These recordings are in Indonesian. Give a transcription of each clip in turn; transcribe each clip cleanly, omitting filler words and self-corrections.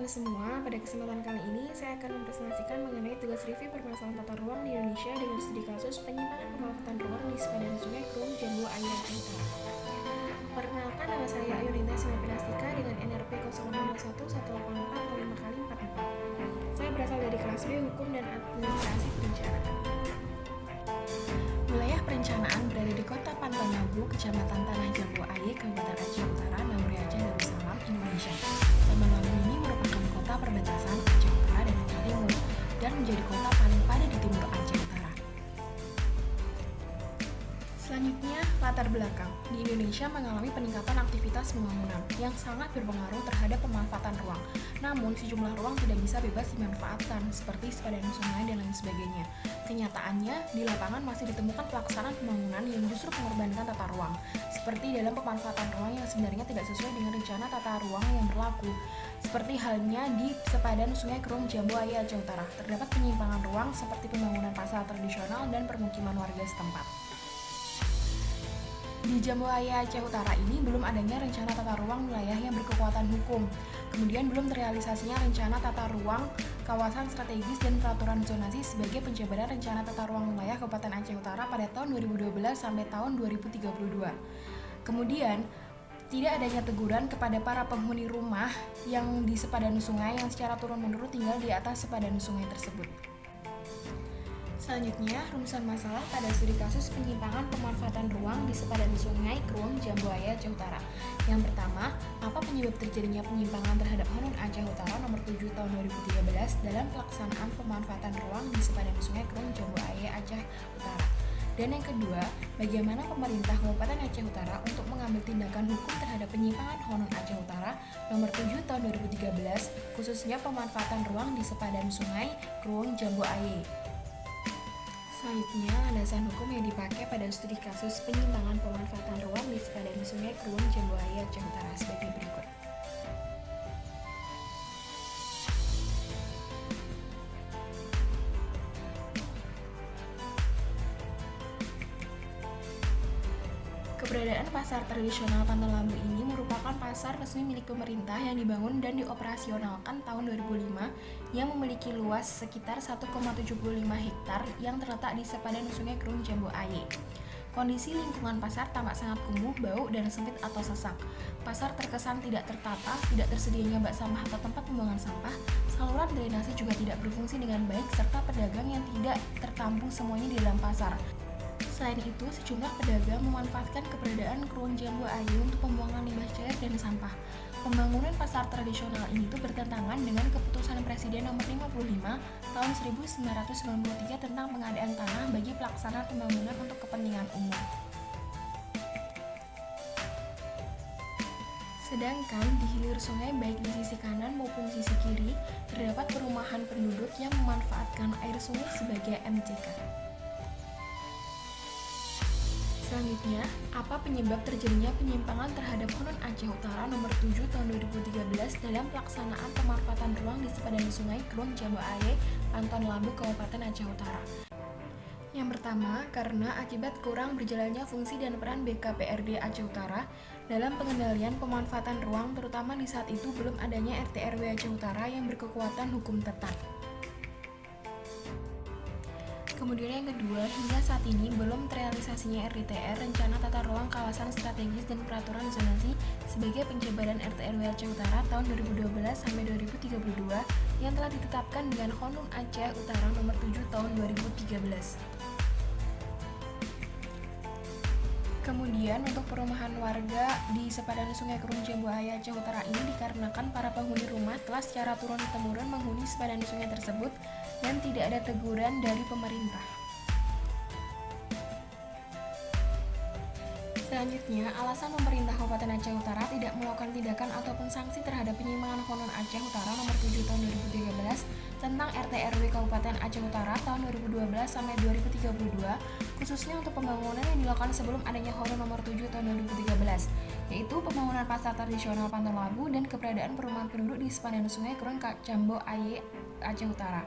semua, pada kesempatan kali ini saya akan mempresentasikan mengenai tugas review permasalahan tata ruang di Indonesia dengan studi kasus penyimpangan pemanfaatan ruang di sepadan Sungai Krueng, Jambu Air, Aceh Utara. Perkenalkan, nama saya Ayuninta Simapinastika dengan NRP 0611845x44. Saya berasal dari kelas B Hukum dan Administrasi Perencanaan. Wilayah perencanaan berada di Kota Pantai Nabu, Kecamatan Tanah Jambu Air, Kabupaten Aceh Utara, Nagri Aceh Darussalam, Indonesia. Pantai Nabu ini merupakan kota perbatasan Aceh Utara dan Aceh Timur dan menjadi kota paling padat di timur Aceh Utara. Selanjutnya, latar belakang. Di Indonesia mengalami peningkatan aktivitas pembangunan yang sangat berpengaruh terhadap pemanfaatan ruang. Namun, sejumlah ruang tidak bisa bebas dimanfaatkan, seperti sepadan sungai dan lain sebagainya. Kenyataannya, di lapangan masih ditemukan pelaksanaan pembangunan yang justru mengorbankan tata ruang, seperti dalam pemanfaatan ruang yang sebenarnya tidak sesuai dengan rencana tata ruang yang berlaku. Seperti halnya di sepadan Sungai Krueng, Jambu Air, Aceh Utara, terdapat penyimpangan ruang seperti pembangunan pasar tradisional dan permukiman warga setempat. Di Jambu Air, Aceh Utara ini belum adanya rencana tata ruang wilayah yang berkekuatan hukum. Kemudian belum terrealisasinya rencana tata ruang kawasan strategis dan peraturan zonasi sebagai penjabaran rencana tata ruang wilayah Kabupaten Aceh Utara pada tahun 2012 sampai tahun 2032. Kemudian, tidak adanya teguran kepada para penghuni rumah yang di sepadan sungai yang secara turun-menurun tinggal di atas sepadan sungai tersebut. Selanjutnya, rumusan masalah pada studi kasus penyimpangan pemanfaatan ruang di sepadan Sungai Krueng, Jambu Air, Aceh Utara. Yang pertama, apa penyebab terjadinya penyimpangan terhadap Honun Aceh Utara nomor 7 tahun 2013 dalam pelaksanaan pemanfaatan ruang di sepadan Sungai Krueng, Jambu Air, Aceh Utara. Dan yang kedua, bagaimana pemerintah Kabupaten Aceh Utara untuk mengambil tindakan hukum terhadap penyimpangan Honun Aceh Utara nomor 7 tahun 2013, khususnya pemanfaatan ruang di sepadan Sungai Krueng, Jambu Air. Selanjutnya, landasan hukum yang dipakai pada studi kasus penyimpangan pemanfaatan ruang di sepadan Sungai Krueng, Jambu Air, Aceh Utara sebagai berikut. Keberadaan pasar tradisional Pantai Lambu ini merupakan pasar resmi milik pemerintah yang dibangun dan dioperasionalkan tahun 2005 yang memiliki luas sekitar 1,75 hektar yang terletak di sepadan Sungai Krueng, Jambu Air. Kondisi lingkungan pasar tampak sangat kumuh, bau, dan sempit atau sesak. Pasar terkesan tidak tertata, tidak tersedianya bak sampah atau tempat pembuangan sampah, saluran drainase juga tidak berfungsi dengan baik, serta pedagang yang tidak tertampung semuanya di dalam pasar. Selain itu, sejumlah pedagang memanfaatkan keberadaan Krueng Jambu Air untuk pembuangan limbah cair dan sampah. Pembangunan pasar tradisional ini bertentangan dengan keputusan Presiden nomor 55 tahun 1993 tentang pengadaan tanah bagi pelaksanaan pembangunan untuk kepentingan umum. Sedangkan di hilir sungai baik di sisi kanan maupun sisi kiri terdapat perumahan penduduk yang memanfaatkan air sungai sebagai MCK. Selanjutnya, apa penyebab terjadinya penyimpangan terhadap Honun Aceh Utara nomor 7 tahun 2013 dalam pelaksanaan pemanfaatan ruang di sepadan Sungai Krueng, Jambu Air, Pantai Lambu, Kabupaten Aceh Utara? Yang pertama, karena akibat kurang berjalannya fungsi dan peran BKPRD Aceh Utara dalam pengendalian pemanfaatan ruang, terutama di saat itu belum adanya RT/RW Aceh Utara yang berkekuatan hukum tetap. Kemudian yang kedua, hingga saat ini belum terrealisasinya RDTR, Rencana Tata Ruang Kawasan Strategis dan Peraturan Zonasi sebagai penjabaran RT/RW Aceh Utara tahun 2012 sampai 2032 yang telah ditetapkan dengan Honun Aceh Utara nomor 7 tahun 2013. Kemudian untuk perumahan warga di sepadan Sungai Krueng, Jambu Air, Aceh Utara ini dikarenakan para penghuni rumah telah secara turun-temurun menghuni sepadan sungai tersebut dan tidak ada teguran dari pemerintah. Selanjutnya, alasan pemerintah Kabupaten Aceh Utara tidak melakukan tindakan ataupun sanksi terhadap penyimpangan Honun Aceh Utara nomor 7 tahun 2013 tentang RT/RW Kabupaten Aceh Utara tahun 2012 sampai 2032, khususnya untuk pembangunan yang dilakukan sebelum adanya Honun nomor 7 tahun 2013, yaitu pembangunan pasar tradisional Pantai Lambu dan keberadaan perumahan penduduk di sepadan Sungai Krueng, Jambu Air, Aceh Utara.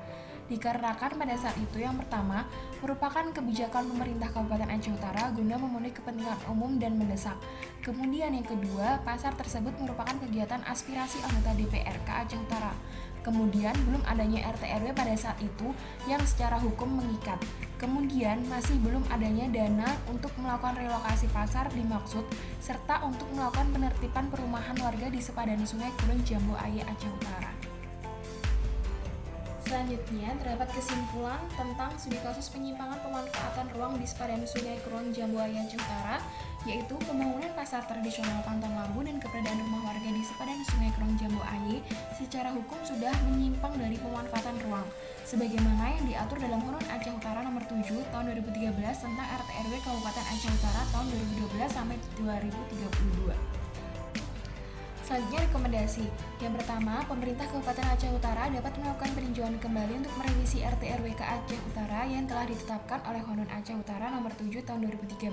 Dikarenakan pada saat itu yang pertama merupakan kebijakan pemerintah Kabupaten Aceh Utara guna memenuhi kepentingan umum dan mendesak. Kemudian yang kedua, pasar tersebut merupakan kegiatan aspirasi anggota DPRK Aceh Utara. Kemudian belum adanya RT RW pada saat itu yang secara hukum mengikat. Kemudian masih belum adanya dana untuk melakukan relokasi pasar dimaksud serta untuk melakukan penertiban perumahan warga di sepadan Sungai Kurun Jambu Aye Aceh Utara. Selanjutnya, terdapat kesimpulan tentang studi kasus penyimpangan pemanfaatan ruang di sepadan Sungai Kurun Jambu Aye Aceh Utara, yaitu pembangunan pasar tradisional Pantan Lambu dan keberadaan rumah warga di sepadan Sungai Kurun Jambu Aye secara hukum sudah menyimpang dari pemanfaatan ruang, sebagaimana yang diatur dalam Honun Aceh Utara nomor 7 tahun 2013 tentang RT RW Kabupaten Aceh Utara tahun 2012 sampai 2032. Selanjutnya rekomendasi. Yang pertama, pemerintah Kabupaten Aceh Utara dapat melakukan peninjauan kembali untuk merevisi RT RW Aceh Utara yang telah ditetapkan oleh Honun Aceh Utara nomor 7 tahun 2013.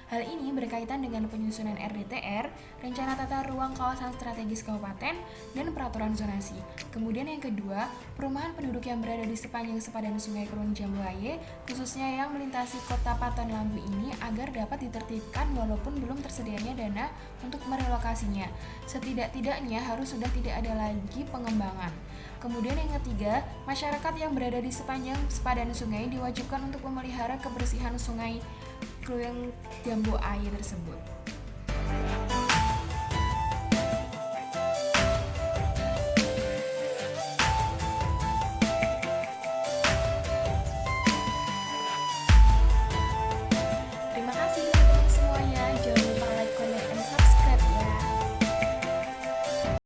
Hal ini berkaitan dengan penyusunan RDTR, Rencana Tata Ruang Kawasan Strategis Kabupaten, dan Peraturan Zonasi. Kemudian yang kedua, perumahan penduduk yang berada di sepanjang sepadan Sungai Kurun Jambu Aye, khususnya yang melintasi kota Pantan Lambu ini agar dapat ditertibkan walaupun belum tersedianya dana untuk merelokasinya. Setidak-tidaknya harus sudah tidak ada lagi pengembangan. Kemudian yang ketiga, masyarakat yang berada di sepanjang sepadan sungai diwajibkan untuk memelihara kebersihan sungai Kurun Jambu Aye tersebut.